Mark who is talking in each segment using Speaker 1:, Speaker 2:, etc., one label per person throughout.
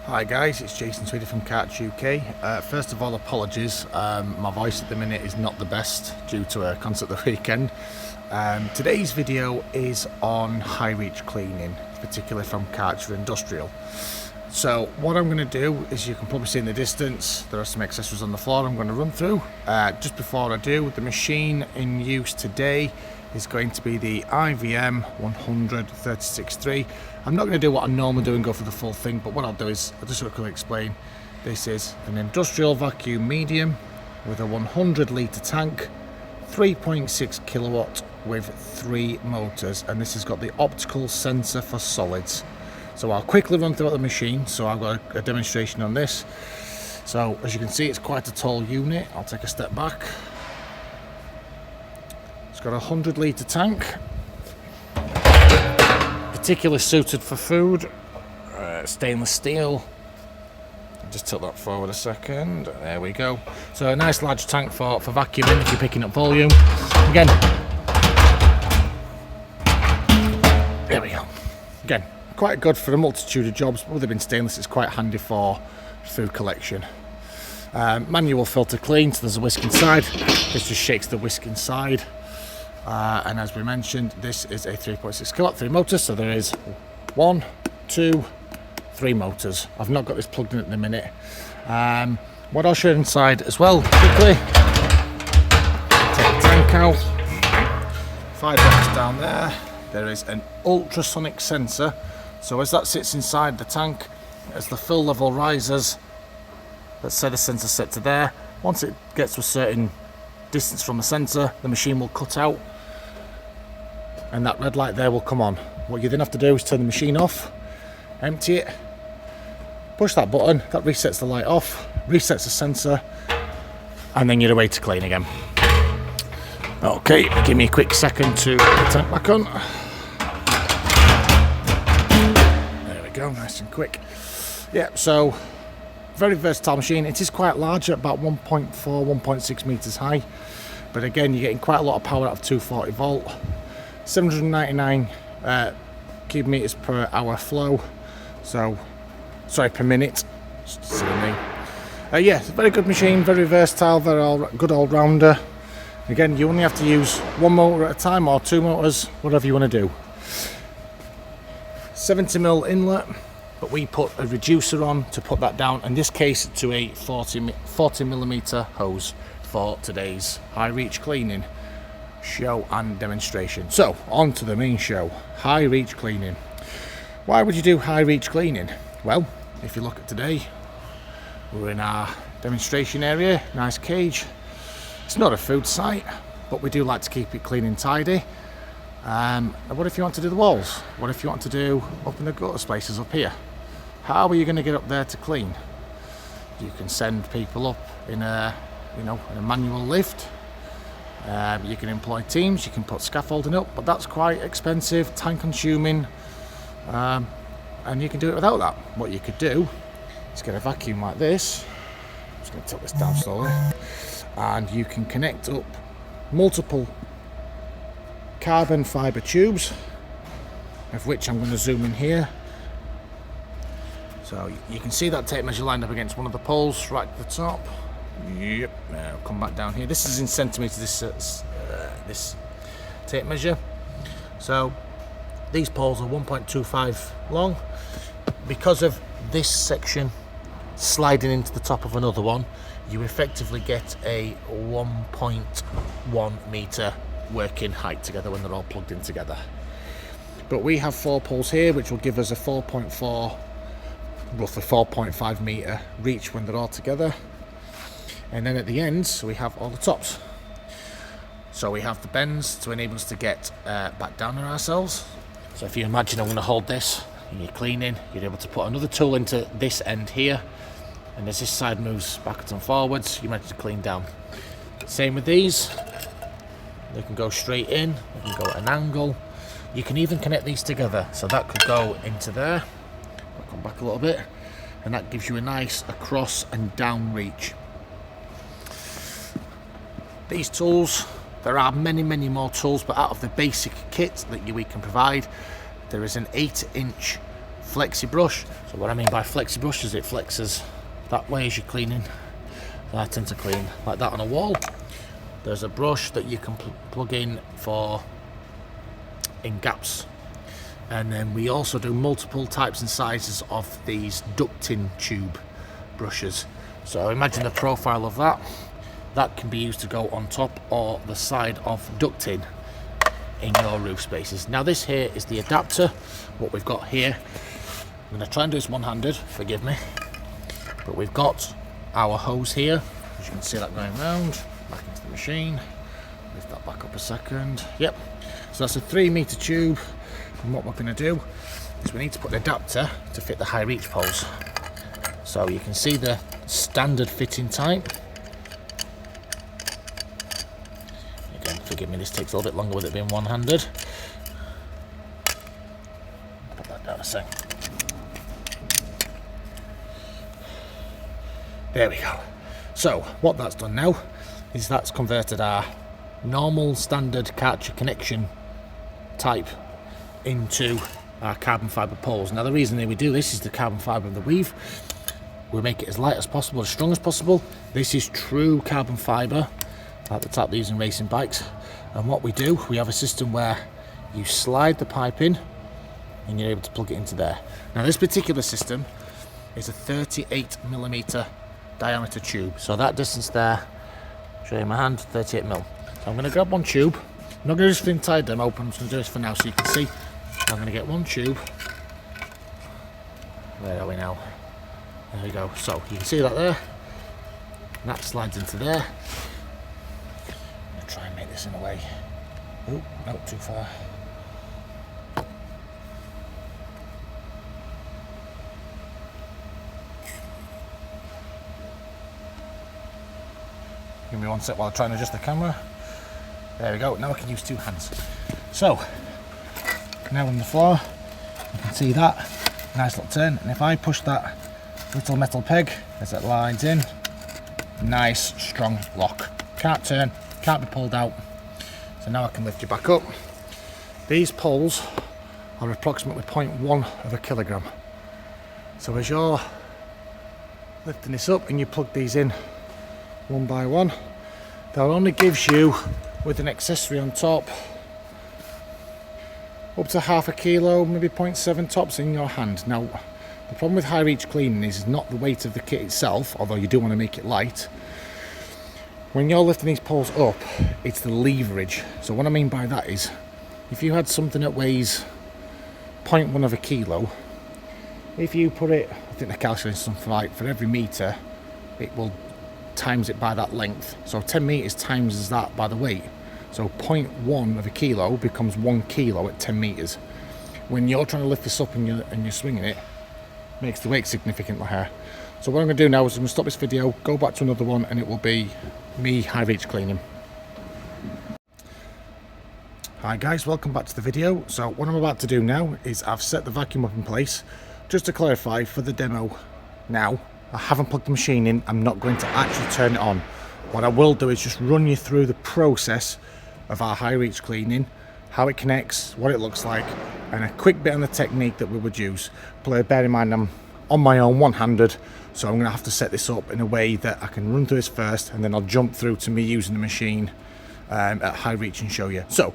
Speaker 1: Hi guys, it's Jason Tweedy from Karcher UK. First of all, apologies, my voice at the minute is not the best due to a concert the weekend. Today's video is on high reach cleaning, particularly from Karcher Industrial. So what I'm going to do is, you can probably see in the distance, there are some accessories on the floor I'm going to run through. Just before I do, the machine in use today is going to be the IVM 100/36.3. I'm not going to do what I normally do and go for the full thing, but what I'll do is I'll just quickly explain. This is an industrial vacuum medium with a 100 litre tank, 3.6 kilowatt with 3 motors, and this has got the optical sensor for solids. So I'll quickly run through the machine. So I've got a demonstration on this. So as you can see, it's quite a tall unit. I'll take a step back. It's got a 100 litre tank, particularly suited for food, stainless steel. I'll just tilt that forward a second. There we go. So a nice large tank for vacuuming if you're picking up volume. Again, there we go. Again, quite good for a multitude of jobs, but with it being stainless, it's quite handy for food collection. Manual filter clean, so there's a whisk inside. This just shakes the whisk inside. And as we mentioned, this is a 3.6 kilowatt, 3 motors, so there is 1, 2, 3 motors. I've not got this plugged in at the minute. What I'll show you inside as well, quickly. Take the tank out. 5 boxes down there. There is an ultrasonic sensor. So as that sits inside the tank, as the fill level rises, let's say the sensor's set to there, once it gets to a certain distance from the sensor, the machine will cut out and that red light there will come on. What you then have to do is turn the machine off, empty it, push that button, that resets the light off, resets the sensor, and then you're away to clean again. Okay, give me a quick second to put the tank back on. There we go, nice and quick. Yeah, so very versatile machine. It is quite large, at about 1.4, 1.6 meters high, but again, you're getting quite a lot of power out of 240 volt, 799 cubic meters per hour flow. So, sorry, per minute. Yeah, it's a very good machine, very versatile, very good all-rounder. Again, you only have to use 1 motor at a time or 2 motors, whatever you want to do. 70mm inlet, but we put a reducer on to put that down, in this case to a 40mm hose for today's high reach cleaning show and demonstration. So on to the main show, high reach cleaning. Why would you do high reach cleaning? Well, if you look at today, we're in our demonstration area, nice cage. It's not a food site, but we do like to keep it clean and tidy. And what if you want to do the walls? What if you want to do up in the gutter spaces up here? How are you going to get up there to clean? You can send people up in a manual lift. You can employ teams. You can put scaffolding up, but that's quite expensive, time consuming, and you can do it without that. What you could do is get a vacuum like this. I'm just going to tilt this down slowly, and you can connect up multiple carbon fibre tubes, of which I'm going to zoom in here. So you can see that tape measure lined up against one of the poles right at the top. Yep, now come back down here. This is in centimetres, this tape measure. So these poles are 1.25 long. Because of this section sliding into the top of another one, you effectively get a 1.1 metre working height together when they're all plugged in together. But we have 4 poles here, which will give us a 4.4, roughly 4.5 metre reach when they're all together. And then at the ends, we have all the tops. So we have the bends to enable us to get back down on ourselves. So if you imagine I'm going to hold this and you're cleaning, you're able to put another tool into this end here, and as this side moves backwards and forwards, you're ready to clean down. Same with these. They can go straight in, they can go at an angle. You can even connect these together, so that could go into there. I'll come back a little bit, and that gives you a nice across and down reach. These tools, there are many more tools, but out of the basic kit that we can provide, there is an 8-inch flexi brush. So what I mean by flexi brush is it flexes that way as you're cleaning. So I tend to clean like that on a wall. There's a brush that you can plug in gaps. And then we also do multiple types and sizes of these ducting tube brushes. So imagine the profile of that. That can be used to go on top or the side of ducting in your roof spaces. Now this here is the adapter. What we've got here, I'm going to try and do this one-handed, forgive me. But we've got our hose here, as you can see that going round, back into the machine. Lift that back up a second. Yep, so that's a 3-meter tube. And what we're going to do is we need to put the adapter to fit the high reach poles. So you can see the standard fitting type. Again, forgive me, this takes a little bit longer with it being one-handed. Put that down a sec. There we go. So what that's done now is that's converted our normal standard Karcher connection type into our carbon fibre poles. Now the reason that we do this is the carbon fibre of the weave. We make it as light as possible, as strong as possible. This is true carbon fibre, like the type they use in racing bikes. And what we do, we have a system where you slide the pipe in and you're able to plug it into there. Now this particular system is a 38mm diameter tube. So that distance there, show you my hand, 38mm. So I'm going to grab one tube. I'm not going to do this for the entire demo, but I'm just going to do this for now so you can see. I'm going to get one tube. Where are we now? There we go. So you can see that there. And that slides into there. I'm going to try and make this in a way. Oh, not too far. Give me one sec while I try and adjust the camera. There we go. Now I can use 2 hands. So now on the floor, you can see that nice little turn. And if I push that little metal peg as it lines in, nice strong lock. Can't turn, can't be pulled out. So now I can lift you back up. These poles are approximately 0.1 of a kilogram. So as you're lifting this up and you plug these in one by one, that only gives you, with an accessory on top, up to half a kilo, maybe 0.7 tops in your hand. Now the problem with high reach cleaning is not the weight of the kit itself, although you do want to make it light. When you're lifting these poles up, it's the leverage. So what I mean by that is, if you had something that weighs 0.1 of a kilo, if you put it, I think the calculation is something like, for every metre it will times it by that length. So 10 meters times that by the weight. So 0.1 of a kilo becomes 1 kilo at 10 meters. When you're trying to lift this up and you're swinging it, makes the weight significantly higher. So what I'm going to do now is I'm going to stop this video, go back to another one, and it will be me high reach cleaning. Hi guys, welcome back to the video. So what I'm about to do now is I've set the vacuum up in place. Just to clarify, for the demo now, I haven't plugged the machine in. I'm not going to actually turn it on. What I will do is just run you through the process of our high reach cleaning, how it connects, what it looks like, and a quick bit on the technique that we would use. Bear in mind I'm on my own one-handed, so I'm going to have to set this up in a way that I can run through this first, and then I'll jump through to me using the machine at high reach and show you. So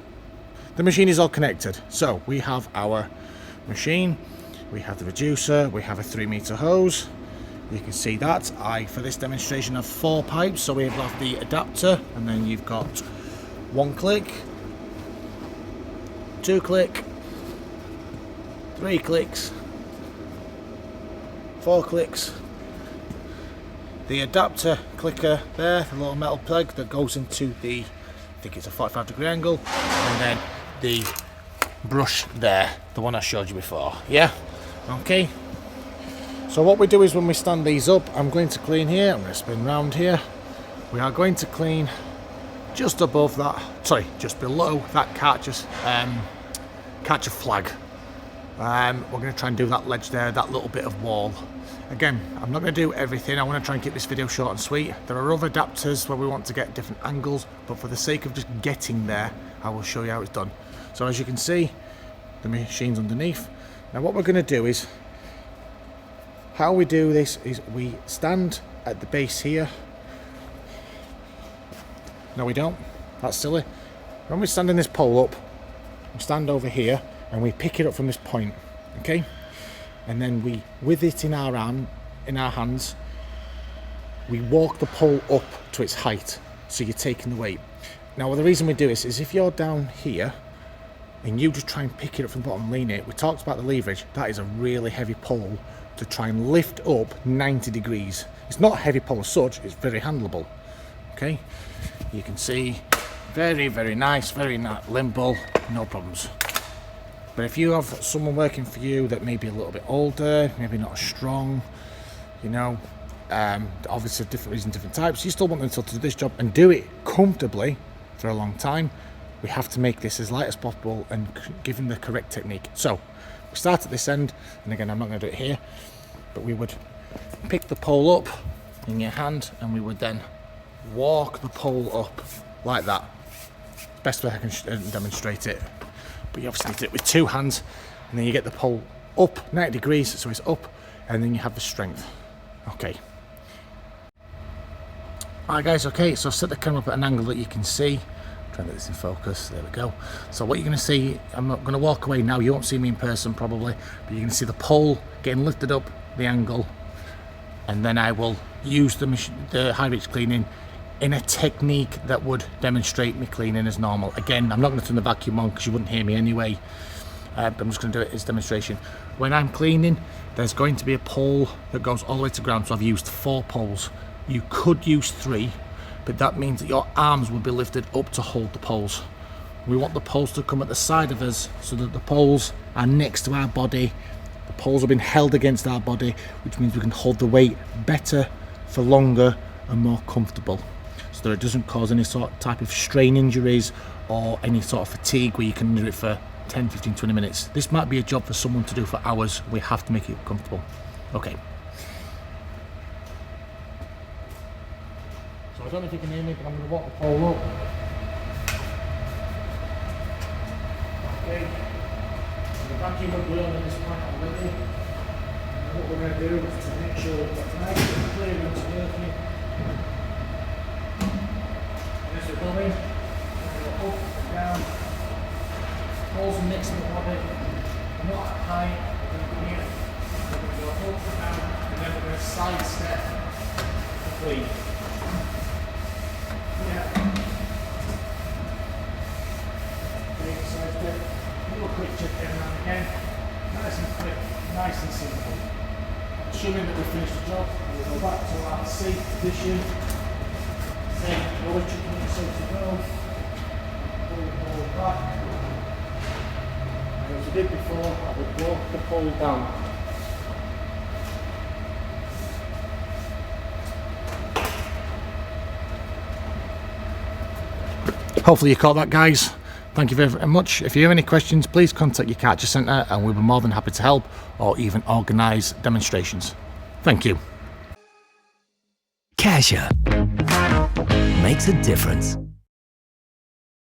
Speaker 1: the machine is all connected. So we have our machine, we have the reducer, we have a 3-meter hose. You can see that for this demonstration have 4 pipes. So we have the adapter, and then you've got 1 click, 2 click, 3 clicks, 4 clicks. The adapter clicker there, the little metal plug that goes into the, I think it's a 45-degree angle, and then the brush there, the one I showed you before. Yeah, okay. So what we do is when we stand these up, I'm going to clean here, I'm going to spin round here. We are going to clean just above that, sorry, just below that Karcher flag. We're going to try and do that ledge there, that little bit of wall. Again, I'm not going to do everything. I want to try and keep this video short and sweet. There are other adapters where we want to get different angles, but for the sake of just getting there, I will show you how it's done. So as you can see, the machine's underneath. Now what we're going to do is, how we do this is we stand at the base here. No, we don't. That's silly. When we're standing this pole up, we stand over here and we pick it up from this point, okay? And then we, with it in our hands, we walk the pole up to its height, so you're taking the weight. Now, the reason we do this is if you're down here and you just try and pick it up from the bottom, lean it, we talked about the leverage, that is a really heavy pole to try and lift up 90 degrees. It's not a heavy pole as such, it's very handleable, okay? You can see, very, very nice, very limbo, no problems. But if you have someone working for you that may be a little bit older, maybe not as strong, you know, obviously different reasons, different types, you still want them to do this job and do it comfortably for a long time, we have to make this as light as possible and give them the correct technique. So we start at this end, and again I'm not going to do it here, but we would pick the pole up in your hand and we would then walk the pole up like that. Best way I can demonstrate it, but you obviously need to do it with two hands, and then you get the pole up 90 degrees, so it's up, and then you have the strength. Okay. Alright guys, okay, so I've set the camera up at an angle that you can see. Try and get this in focus, there we go. So what you're going to see, I'm not going to walk away now, you won't see me in person probably, but you're going to see the pole getting lifted up, the angle, and then I will use the high reach cleaning in a technique that would demonstrate me cleaning as normal. Again, I'm not going to turn the vacuum on because you wouldn't hear me anyway, but I'm just going to do it as demonstration. When I'm cleaning, there's going to be a pole that goes all the way to ground, so I've used 4 poles. You could use 3, but that means that your arms will be lifted up to hold the poles. We want the poles to come at the side of us so that the poles are next to our body. The poles have been held against our body, which means we can hold the weight better for longer and more comfortable, so that it doesn't cause any sort of type of strain injuries or any sort of fatigue where you can do it for 10, 15, 20 minutes. This might be a job for someone to do for hours. We have to make it comfortable. Okay. So I don't know if you can hear me, but I'm going to walk the pole up. Okay. So the vacuum will be on at this point already. And what we're going to do is to make sure we've got nice and clearance working. And as we're going, we're going to go up and down. Poles are next to the body, not high, we're going to go here. We're going to go up and down, and then we're going to side step the clean. Yeah. Big side step, a little quick check every now and again. Nice and quick, nice and simple. Assuming that we've finished the job, we'll go back to our safe position. Then lower checking it so to go. Pull the pole back. As we did before, I would walk the pole down. Hopefully you caught that, guys. Thank you very much. If you have any questions, please contact your Karcher Centre and we'll be more than happy to help or even organise demonstrations. Thank you.
Speaker 2: Karcher makes a difference.